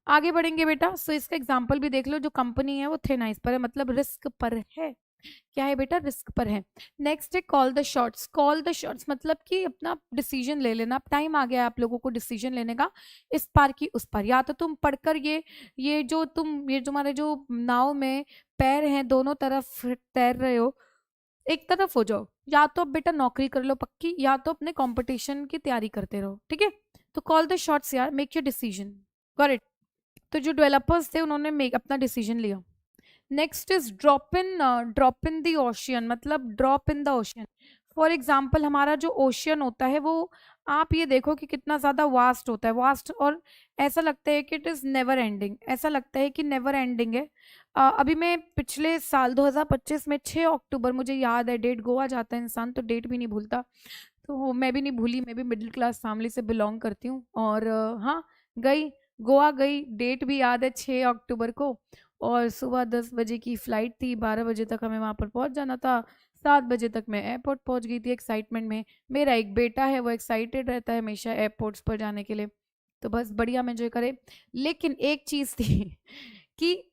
[SPEAKER 1] आगे बढ़ेंगे बेटा। सो इसका एग्जांपल भी देख लो, जो कंपनी है वो थिन आइस पर है, मतलब रिस्क पर है। क्या है बेटा, रिस्क पर है। नेक्स्ट है call the shots. Call the shots मतलब कि अपना डिसीजन ले लेना। अब टाइम आ गया है आप लोगों को डिसीजन लेने का, इस पार की उस पार। या तो तुम पढ़कर ये जो तुम्हारे जो नाव में पैर हैं दोनों तरफ तैर रहे हो, एक तरफ हो जाओ। या तो अब बेटा नौकरी कर लो पक्की, या तो अपने कंपटीशन की तैयारी करते रहो। ठीक है, तो कॉल द शॉट्स यार, make your decision. Got it. तो जो डेवलपर्स थे उन्होंने मेक अपना डिसीजन लिया। Next is drop in the ocean, मतलब drop in the ocean. For example हमारा जो ओशियन होता है वो, आप ये देखो कि कितना ज्यादा वास्ट होता है, वास्ट, और ऐसा लगता है कि इट इज नेवर एंडिंग, ऐसा लगता है कि नेवर एंडिंग है। अभी मैं पिछले साल 2025 में 6 अक्टूबर, मुझे याद है डेट, गोवा जाता है इंसान तो डेट भी नहीं भूलता, तो मैं भी नहीं भूली, मैं भी मिडिल क्लास फैमिली से बिलोंग करती हूँ। और हाँ, गई, गोवा गई, डेट भी याद है 6 अक्टूबर को, और सुबह 10 बजे की फ्लाइट थी, 12 बजे तक हमें वहाँ पर पहुँच जाना था। 7 बजे तक मैं एयरपोर्ट पहुँच गई थी एक्साइटमेंट में। मेरा एक बेटा है, वो एक्साइटेड रहता है हमेशा एयरपोर्ट्स पर जाने के लिए, तो बस बढ़िया में एंजॉय करे। लेकिन एक चीज़ थी कि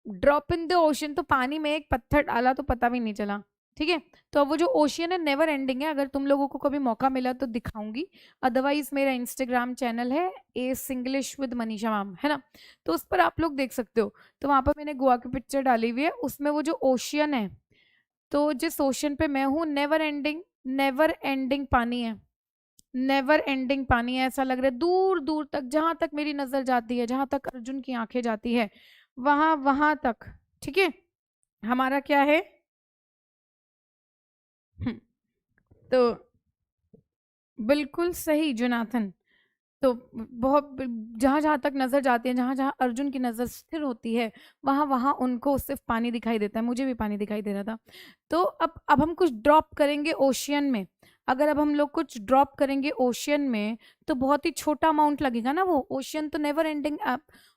[SPEAKER 1] ड्रॉप इन द ओशन, तो पानी में एक पत्थर डाला तो पता भी नहीं चला। ठीक है, तो अब वो जो ओशियन है नेवर एंडिंग है। अगर तुम लोगों को कभी मौका मिला तो दिखाऊंगी, अदरवाइज मेरा इंस्टाग्राम चैनल है ए सिंग्लिश विद मनीषा मैम, है ना, तो उस पर आप लोग देख सकते हो। तो वहां पर मैंने गोवा की पिक्चर डाली हुई है, उसमें वो जो ओशियन है, तो जिस ओशियन पे मैं हूँ नेवर एंडिंग पानी है, नेवर एंडिंग पानी है। ऐसा लग रहा है दूर दूर तक, जहां तक मेरी नजर जाती है, जहां तक अर्जुन की आंखें जाती है, वहां वहां तक। ठीक है, हमारा क्या है तो बिल्कुल सही जोनाथन। तो बहुत, जहां जहां तक नजर जाती है, जहां जहां अर्जुन की नजर स्थिर होती है, वहां वहां उनको सिर्फ पानी दिखाई देता है। मुझे भी पानी दिखाई दे रहा था। तो अब हम कुछ ड्रॉप करेंगे ओशियन में। अगर अब हम लोग कुछ ड्रॉप करेंगे ओशियन में, तो बहुत ही छोटा अमाउंट लगेगा ना, वो ओशियन तो नेवर एंडिंग।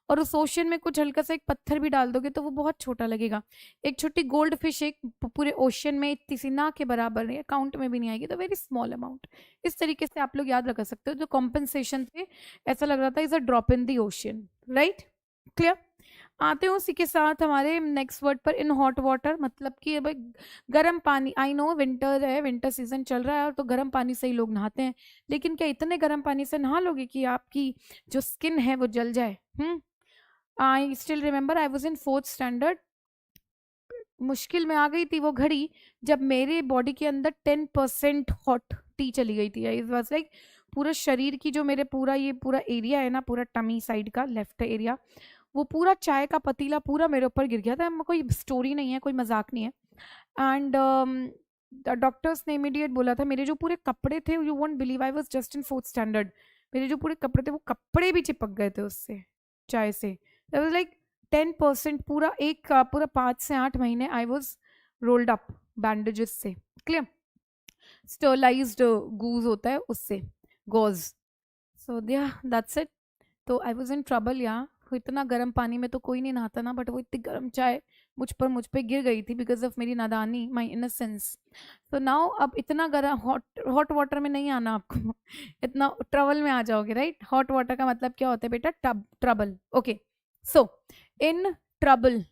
[SPEAKER 1] और उस ओशियन में कुछ हल्का सा एक पत्थर भी डाल दोगे तो वो बहुत छोटा लगेगा। एक छोटी गोल्ड फिश एक पूरे ओशियन में इतनी सी ना के बराबर है, काउंट में भी नहीं आएगी, तो वेरी स्मॉल अमाउंट। इस तरीके से आप लोग याद रख सकते हो। जो कॉम्पेंसेशन थे, ऐसा लग रहा था is a drop in the ocean, right? Clear? आते हैं उसी के साथ हमारे नेक्स्ट वर्ड पर, इन हॉट वाटर, मतलब कि अब गर्म पानी। आई नो विंटर है, विंटर सीजन चल रहा है, और तो गर्म पानी से ही लोग नहाते हैं, लेकिन क्या इतने गर्म पानी से नहा लोगे कि आपकी जो स्किन है वो जल जाए? I still remember I was in 4th standard. मुश्किल में आ गई थी वो घड़ी जब मेरे बॉडी के अंदर 10% हॉट टी चली गई थी। इट वाज लाइक पूरा शरीर की जो मेरे पूरा एरिया है ना, पूरा टमी साइड का लेफ्ट एरिया, वो पूरा चाय का पतीला पूरा मेरे ऊपर गिर गया था। कोई स्टोरी नहीं है, कोई मजाक नहीं है। एंड डॉक्टर्स ने इमीडिएट बोला था, मेरे जो पूरे कपड़े थे, you won't believe, I was just in 4th standard, मेरे जो पूरे कपड़े थे वो कपड़े भी चिपक गए थे उससे, चाय से। लाइक 10%, पूरा 5 से 8 महीने I was rolled up bandages से। क्लियर? स्टरलाइज्ड गूज होता है उससे, गॉज। So that's it. तो आई वॉज इन ट्रबल यार। इतना गर्म पानी में तो कोई नहीं नहाता ना, बट वो इतनी गर्म चाय मुझ पे गिर गई थी बिकॉज ऑफ मेरी नादानी, माई इनोसेंस। तो नाउ अब इतना गर्म हॉट वाटर में नहीं आना आपको इतना ट्रबल में आ जाओगे, राइट? हॉट वाटर का मतलब क्या होता है बेटा? Trouble. Okay, so in trouble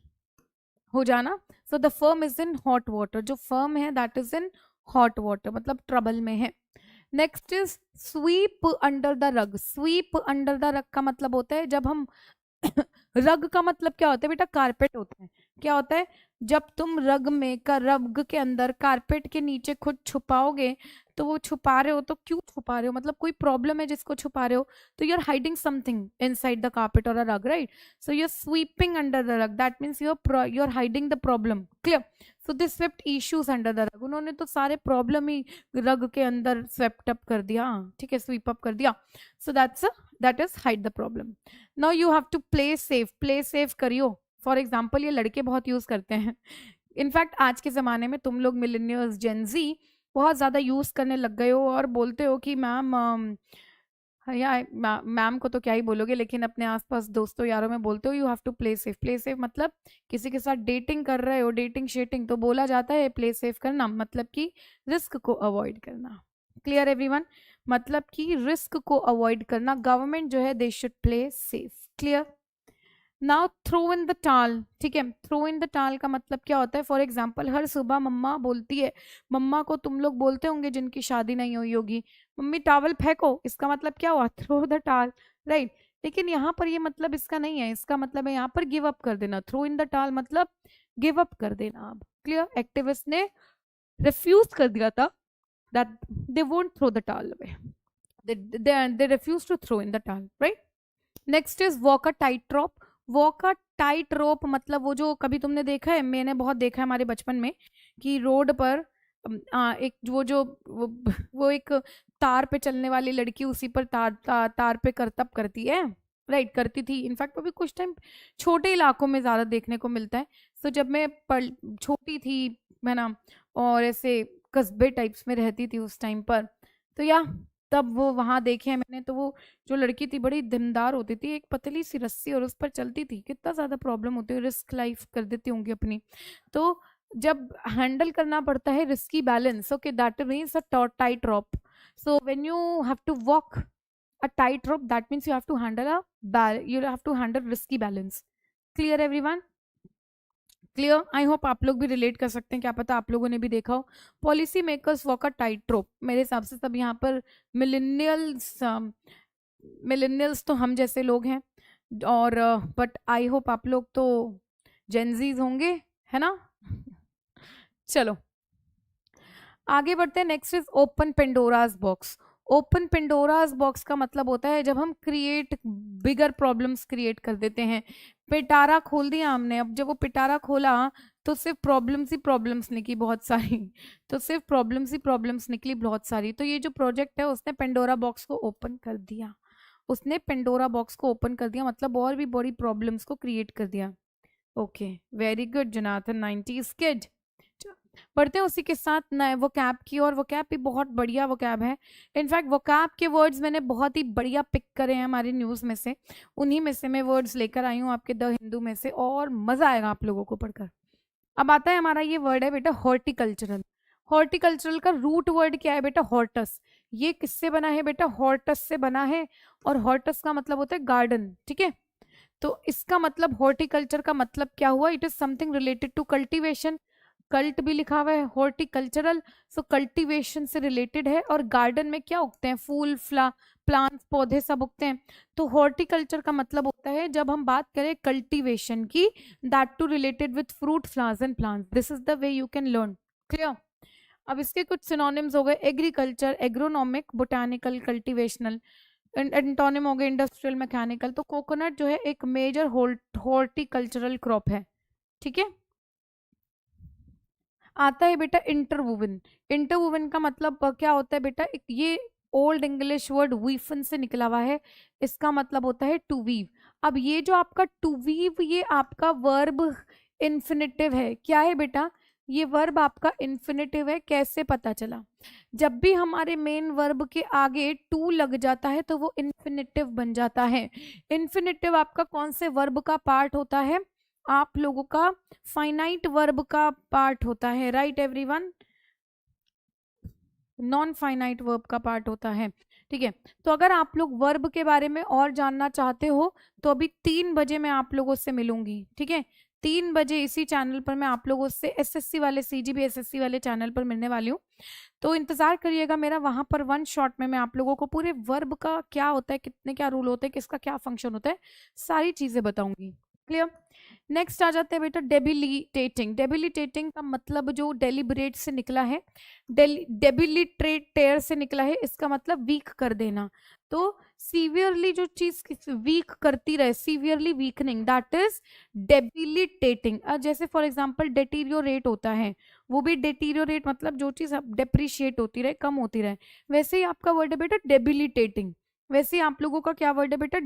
[SPEAKER 1] हो जाना। So the firm is in hot water, जो फर्म है that is in hot water, मतलब ट्रबल में है। Next is SVEEP under the रग। स्वीप अंडर द रग का मतलब होता है जब हम रग का मतलब क्या होता है बेटा? कारपेट होता है। क्या होता है, जब तुम रग के अंदर कारपेट के नीचे खुद छुपाओगे, तो वो छुपा रहे हो तो क्यों छुपा रहे हो, मतलब कोई प्रॉब्लम है जिसको छुपा रहे हो, तो you are hiding something inside the carpet और a rug, right? So you are sweeping under the rug, that means you are hiding the problem, clear? So this swept issues under the rug, उन्होंने तो सारे problem ही रग के अंदर swept up कर दिया, ठीक है, स्वीप अप कर दिया। So that is hide the problem. Now you have to play safe करियो। फॉर एग्जाम्पल ये लड़के बहुत यूज करते हैं, इनफैक्ट आज के ज़माने में तुम लोग मिलेनियल्स जेनजी बहुत ज़्यादा यूज़ करने लग गए हो और बोलते हो कि मैम या मैम को तो क्या ही बोलोगे, लेकिन अपने आसपास दोस्तों यारों में बोलते हो you have to play safe मतलब किसी के साथ डेटिंग कर रहे हो, डेटिंग शेटिंग, तो बोला जाता है प्ले सेफ करना, मतलब कि रिस्क को अवॉइड करना। Clear everyone? मतलब कि रिस्क को अवॉइड करना, गवर्नमेंट जो है they should play safe. Clear? Now throw in the towel, ठीक है, थ्रो इन द टाल का मतलब क्या होता है? फॉर एग्जाम्पल हर सुबह मम्मा बोलती है, मम्मा को तुम लोग बोलते होंगे जिनकी शादी नहीं हुई होगी, मम्मी टावल फेंको, इसका मतलब क्या हुआ? थ्रो द टाल, राइट? लेकिन यहाँ पर ये मतलब इसका नहीं है, इसका मतलब है यहाँ पर गिव अप कर देना। थ्रो इन द टाल मतलब गिव अप कर देना। अब क्लियर? एक्टिविस्ट ने रिफ्यूज कर दिया था that they won't throw the towel away, they refuse to throw in the towel, right? Next is walk a tight rope. Walk a tight rope मतलब वो जो कभी तुमने देखा है, मैंने बहुत देखा है हमारे बचपन में, कि रोड पर एक वो एक तार पे चलने वाली लड़की उसी पर तार पे करतब करती है, राइट? करती थी, इनफैक्ट अभी कुछ टाइम छोटे इलाकों में ज्यादा देखने को मिलता है। तो जब मैं छोटी थी मैं ना, और ऐसे कस्बे टाइप्स में रहती थी उस टाइम पर, तो या तब वो वहां देखे हैं मैंने। तो वो जो लड़की थी बड़ी दमदार होती थी, एक पतली सी रस्सी और उस पर चलती थी, कितना ज्यादा प्रॉब्लम होती है, रिस्क लाइफ कर देती होंगी अपनी। तो जब हैंडल करना पड़ता है risky balance, okay, that means a tightrope. So when you have to walk a tightrope, that means you have to handle risky balance. Clear everyone? Clear? I hope आप लोग भी relate कर सकते हैं, क्या पता आप लोगों ने भी देखा हो। Policy makers walk a tight रोप, मेरे हिसाब से सब यहाँ पर मिलेनियल्स मिलेनियल्स तो हम जैसे लोग हैं, और बट आई होप आप लोग तो जेनजीज होंगे, है ना? चलो आगे बढ़ते हैं। Next is open Pandora's box. Open Pandora's box का मतलब होता है जब हम क्रिएट बिगर प्रॉब्लम्स क्रिएट कर देते हैं। पिटारा खोल दिया हमने, अब जब वो पिटारा खोला तो सिर्फ प्रॉब्लम्स ही प्रॉब्लम्स निकली बहुत सारी, तो सिर्फ प्रॉब्लम्स ही प्रॉब्लम्स निकली बहुत सारी। तो ये जो प्रोजेक्ट है उसने पेंडोरा बॉक्स को ओपन कर दिया, उसने पेंडोरा बॉक्स को ओपन कर दिया, मतलब और भी बड़ी प्रॉब्लम्स को क्रिएट कर दिया। Okay, very good Jonathan, 90s kid. बढ़ते हैं उसी के साथ नए वोकैब की, और वोकैब भी बहुत बढ़िया वोकैब है। इनफैक्ट वोकैब के वर्ड्स मैंने बहुत ही बढ़िया पिक करे हैं हमारी न्यूज़ में से, उन्हीं में से मैं वर्ड्स लेकर आई हूँ आपके द हिंदू में से, और मज़ा आएगा आप लोगों को पढ़कर। अब आता है हमारा ये वर्ड है बेटा हॉर्टिकल्चरल। हॉर्टिकल्चरल का रूट वर्ड क्या है बेटा? हॉर्टस। ये किससे बना है बेटा? हॉर्टस से बना है, और हॉर्टस का मतलब होता है गार्डन, ठीक है? तो इसका मतलब हॉर्टिकल्चर का मतलब क्या हुआ? It is something related to cultivation. Cult भी लिखा हुआ है, हॉर्टिकल्चरल, सो कल्टीवेशन से रिलेटेड है। और गार्डन में क्या उगते हैं? फूल, प्लांट्स, पौधे सब उगते हैं। तो हॉर्टिकल्चर का मतलब होता है जब हम बात करें कल्टीवेशन की, that to related with fruit, flowers and plants. This is the way you can learn. Clear? अब इसके कुछ सिनोनिम्स हो गए, agriculture, agronomic, botanical, cultivational. Antonym हो गए इंडस्ट्रियल, मैकेनिकल। तो कोकोनट जो है एक मेजर हॉर्टिकल्चरल क्रॉप है, ठीक है? आता है बेटा इंटरवुवन। इंटरवुवन का मतलब क्या होता है बेटा? ये ओल्ड इंग्लिश वर्ड वीफन से निकला हुआ है, इसका मतलब होता है टू वीव। अब ये जो आपका टू वीव, ये आपका वर्ब इन्फिनिटिव है। क्या है बेटा? ये वर्ब आपका इन्फिनिटिव है। कैसे पता चला? जब भी हमारे मेन वर्ब के आगे टू लग जाता है तो वो इन्फिनिटिव बन जाता है। इन्फिनिटिव आपका कौन से वर्ब का पार्ट होता है? आप लोगों का फाइनाइट वर्ब का पार्ट होता है, right everyone? Non finite verb का पार्ट होता है, ठीक है? तो अगर आप लोग वर्ब के बारे में और जानना चाहते हो तो अभी 3 बजे मैं आप लोगों से मिलूंगी, ठीक है? 3 बजे इसी चैनल पर मैं आप लोगों से एसएससी वाले, सीजीबी एसएससी वाले चैनल पर मिलने वाली हूँ। तो इंतजार करिएगा मेरा, वहां पर वन शॉट में मैं आप लोगों को पूरे वर्ब का क्या होता है, कितने क्या रूल होते हैं, किसका क्या फंक्शन होता है, सारी चीजें बताऊंगी। क्लियर? नेक्स्ट आ जाते हैं बेटा डेबिलिटेटिंग। डेबिलिटेटिंग का मतलब जो डेलिबरेट से निकला है, डेबिलिटेटर से निकला है, इसका मतलब वीक कर देना। तो सीवियरली जो चीज वीक करती रहे, severely weakening, that is debilitating. जैसे फॉर एग्जांपल डेटीरियोरेट होता है, वो भी डेटीरियोरेट मतलब जो चीज डेप्रिशिएट होती रहे, कम होती रहे। वैसे ही आपका वर्ड है बेटा डेबिलिटेटिंग। वैसे ही आप लोगों का क्या वर्ड है बेटा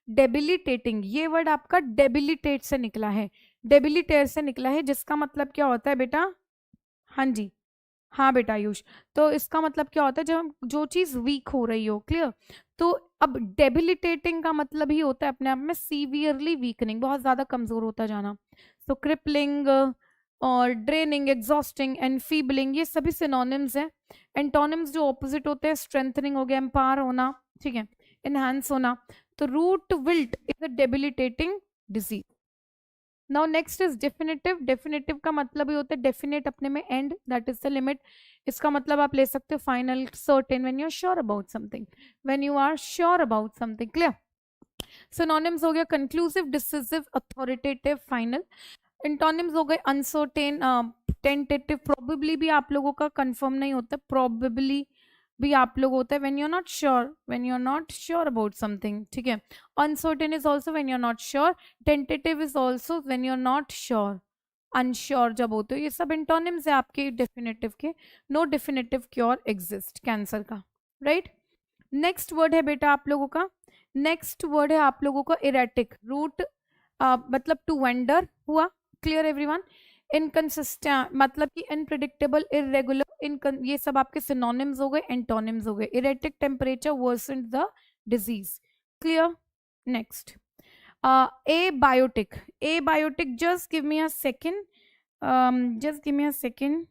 [SPEAKER 1] डेबिलिटेटिंग। ये वर्ड आपका डेबिलिटेट से निकला है, डेबिलिटेट से निकला है, जिसका मतलब क्या होता है बेटा, हाँ जी, हाँ बेटा आयुष, तो इसका मतलब क्या होता है जब जो चीज वीक हो रही हो, क्लियर। तो अब डेबिलिटेटिंग का मतलब ही होता है अपने आप में सीवियरली वीकनिंग, बहुत ज्यादा कमजोर होता जाना। तो क्रिपलिंग और ड्रेनिंग, एग्जॉस्टिंग, एनफीबलिंग, ये सभी सिनोनिम्स हैं। एंटोनिम्स जो ऑपोजिट होते हैं, स्ट्रेंथनिंग हो गया, एम्पावर होना, ठीक है, एनहांस होना। तो root wilt is a debilitating disease. Now next is definitive. Definitive का मतलब ही होता है डेफिनेट, अपने में end, that is the limit. इसका मतलब आप ले सकते हो final, certain, when you are sure about something, when you are sure about something, clear. Synonyms हो गया conclusive, decisive, authoritative, final. Antonyms हो गए अनसर्टेन, टेंटेटिव, प्रोबेबली भी आप लोगों का कंफर्म नहीं होता, प्रोबेबली भी आप लोग होता है when you are not sure, when you are not sure about something, ठीक है। Uncertain is also when you are not sure, tentative is also when you are not sure, unsure जब होते हो। ये सब एंटोनिम्स है आपके डेफिनेटिव के। No definitive cure exist, cancer का, राइट। नेक्स्ट वर्ड है बेटा आप लोगों का, नेक्स्ट वर्ड है आप लोगों का इरेटिक। रूट मतलब टू वेंडर हुआ, क्लियर एवरीवन। इनकंसिस्टेंट मतलब कि अनप्रिडिक्टेबल, इरेगुलर, ये सब आपके सिनोनिम्स हो गए, एंटोनिम्स हो गए। Erratic temperature Versant the disease, clear. Next abiotic. Abiotic, just give me a second, just give me a second,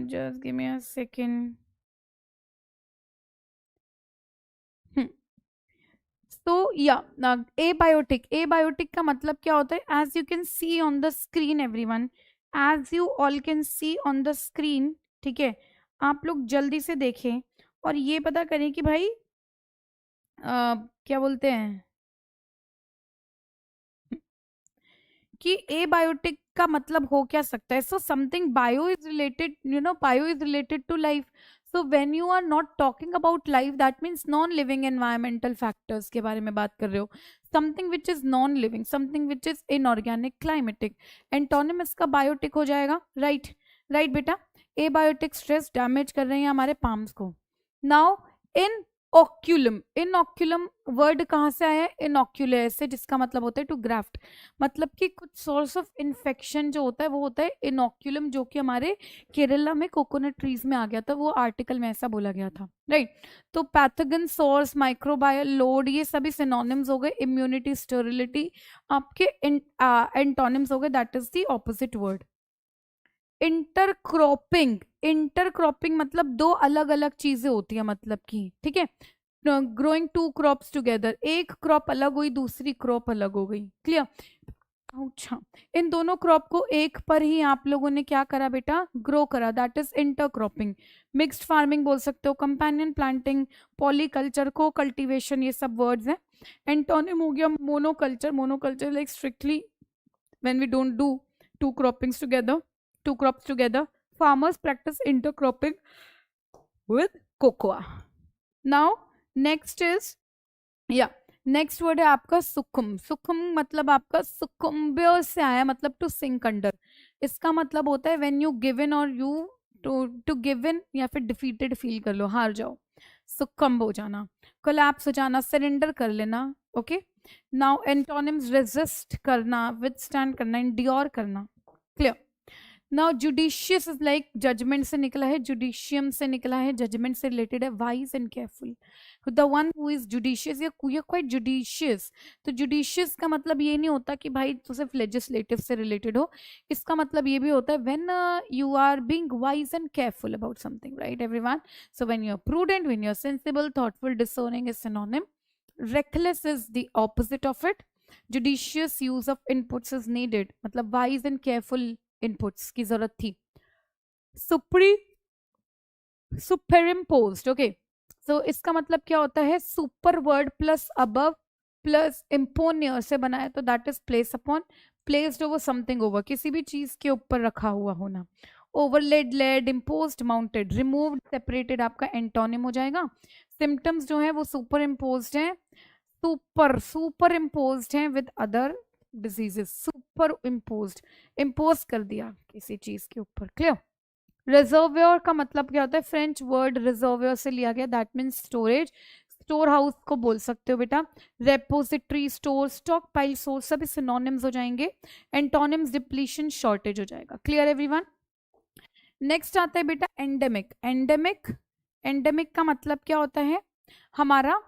[SPEAKER 1] just give me a second. So yeah, abiotic, abiotic का मतलब क्या होता है, as you can see on the screen everyone, as you all can see on the screen, ठीक है। आप लोग जल्दी से देखें और ये पता करें कि भाई क्या बोलते हैं कि एबायोटिक का मतलब हो क्या सकता है। So something bio is related, you know, bio is related to life. So when you are not talking about life, that means non living environmental factors के बारे में बात कर रहे हो। Something which is non living, something which is inorganic, climatic. Antonym इसका biotic हो जाएगा, राइट, राइट बेटा। एबायोटिक स्ट्रेस डैमेज कर रहे हैं हमारे पाम्स को। नाउ इन ओक्यूलम, इनऑक्यूलम वर्ड कहाँ से आया है, इनऑक्यूलर से, जिसका मतलब होता है टू ग्राफ्ट। मतलब कि कुछ सोर्स ऑफ इन्फेक्शन जो होता है वो होता है इनॉक्यूलम, जो कि हमारे केरला में कोकोनट ट्रीज में आ गया था, वो आर्टिकल में ऐसा बोला गया था, राइट। तो पैथोजन, सोर्स, माइक्रोबायल लोड, ये सभी सिनोनिम्स हो गए। इम्यूनिटी, स्टेरिलिटी आपके एंटोनिम्स हो गए, that is the opposite word. Intercropping, intercropping मतलब दो अलग अलग चीजें होती है, मतलब कि, ठीक है। ग्रोइंग टू क्रॉप्स टुगेदर, एक क्रॉप अलग हुई, दूसरी क्रॉप अलग हो गई, क्लियर। अच्छा, इन दोनों क्रॉप को एक पर ही आप लोगों ने क्या करा बेटा, ग्रो करा, that is intercropping. Mixed farming बोल सकते हो, companion planting, polyculture, cocultivation, ये सब वर्ड्स हैं। एंटोनिम हो गया monoculture. Monoculture like strictly when we don't do two croppings together, two crops together. Farmers practice intercropping with cocoa. Now next is, yeah, next word है आपका सुकुम। सुकुम मतलब आपका सुकुम्बियर से आया, मतलब टू सिंक अंडर। इसका मतलब होता है व्हेन यू गिव इन, और यू टू गिव इन, या फिर डिफीटेड फील कर लो, हार जाओ, सुकम्ब हो जाना, कोलैप्स हो जाना, सरेंडर कर लेना, ओके। नाउ एंटोनिम्स, रेजिस्ट करना, विथस्टैंड करना, इंड्योर करना, clear. Now judicious is like judgement से निकला है, जुडिशियम से निकला है, जजमेंट से रिलेटेड है। Wise and careful, the one who is judicious, या क्वाइट जुडिशियस। तो जुडिशियस का मतलब ये नहीं होता कि भाई तो सिर्फ लेजिस्लेटिव से रिलेटेड हो, इसका मतलब ये भी होता है when you are being wise and careful about something, right everyone. So when you are prudent, when you are sensible, thoughtful, discerning is synonym. reckless is the opposite of it. Judicious use of inputs is needed, मतलब wise and careful inputs की जरूरत थी। Superimposed, okay, so इसका मतलब क्या होता है, super word plus above plus imponere से बना है तो that is place upon, placed over something over, किसी भी चीज के ऊपर रखा हुआ होना। Overlaid, laid, imposed, mounted, removed, separated आपका एंटोनिम हो जाएगा। सिम्टम्स जो है वो सुपर इम्पोज्ड हैं, सुपर इम्पोज्ड हैं with other diseases, superimposed, impose कर दिया किसी चीज के ऊपर। क्लियर? रिजर्वियर का मतलब क्या होता है? फ्रेंच वर्ड रिजर्वियर से लिया गया, that means storage, store house को बोल सकते हो बेटा। Repository, store, stock pile, source, सभी सिनोनिम्स हो जाएंगे। एंटोनिम्स डिप्लीशन, शॉर्टेज हो जाएगा। Clear everyone? नेक्स्ट आता है बेटा एंडेमिक। एंडेमिक का मतलब क्या होता है? हमारा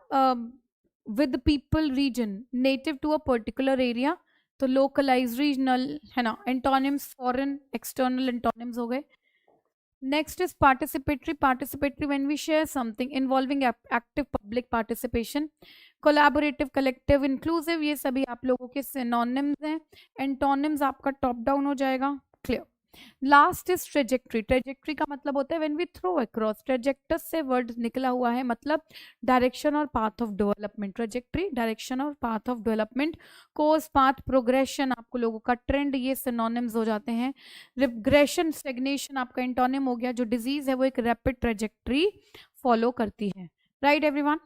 [SPEAKER 1] with people, reason, native to a particular area, तो लोकलाइज, रीजनल है ना। एंटोनिम्स फॉरेन, एक्सटर्नल एंटोनिम्स हो गए। Next is participatory when we share something involving active public participation. Collaborative, collective, inclusive, ये सभी आप लोगों के सिनोनिम्स हैं। एंटोनिम्स आपका टॉप डाउन हो जाएगा। क्लियर? लास्ट इज ट्रेजेक्ट्री का मतलब होता है when we throw across, trajectus से वर्ड निकला हुआ है, मतलब डायरेक्शन और path of development. Trajectory direction और path of development. Course, path, progression आपको लोगों का, ट्रेंड, ये सिनोनिम्स हो जाते हैं। रिग्रेशन, स्टेग्नेशन आपका एंटोनिम हो गया। जो डिजीज है वो एक रैपिड ट्रेजेक्ट्री फॉलो करती है। Right everyone?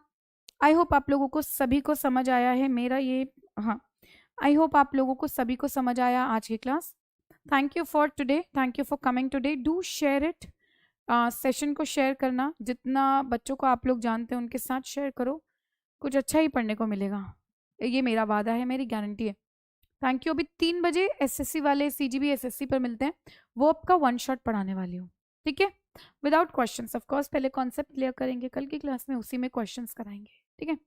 [SPEAKER 1] आई होप आप लोगों को सभी को समझ आया है मेरा ये, हाँ, आई होप आप लोगों को सभी को समझ आया आज की class. Thank you for today, thank you for coming today. Do share it, session को शेयर करना, जितना बच्चों को आप लोग जानते हैं उनके साथ शेयर करो, कुछ अच्छा ही पढ़ने को मिलेगा, ये मेरा वादा है, मेरी गारंटी है। Thank you. अभी 3 बजे एसएससी वाले CGB एसएससी पर मिलते हैं, वो आपका 1 शॉट पढ़ाने वाली हूँ, ठीक है, विदाउट क्वेश्चंस ऑफ कोर्स। पहले कॉन्सेप्ट क्लियर करेंगे, कल की क्लास में उसी में क्वेश्चंस कराएंगे, ठीक है।